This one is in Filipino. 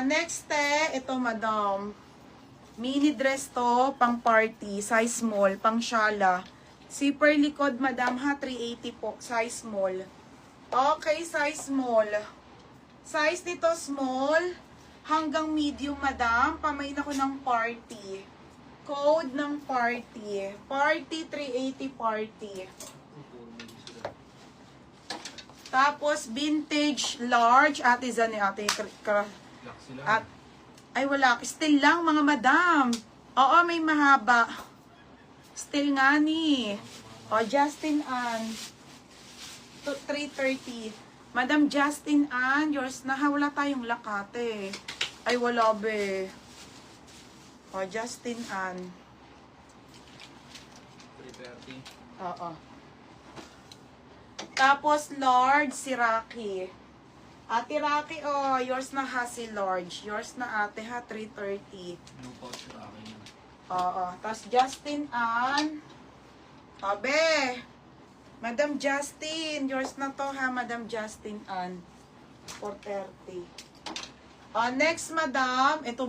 Next, ito madam. Mini dress to, pang party, size small, pang shala. Zipper likod madam ha, 380 po, size small. Okay, size small. Size nito small hanggang medium madam. Pamain ako ng party. Code ng party. Party 380 party. Tapos vintage large. Ate Zani, ate. At, ay wala. Still lang mga madam. Oo, may mahaba. Still nga ni. O, Justin Ann. 330. Madam Justin Ann, yours na ha. Wala tayong lakate. Ay wala be. O, Justin Ann. 330. Oo. Tapos, Lord, si Rocky. Ate Rocky, oh, yours na ha si Lord. Yours na ate ha, 330. No pouch sa akin yun. Oo. Tapos, Justin Ann. Abe. Madam Justin, yours na to ha, Madam Justin Ann. 430. Next, Madam, ito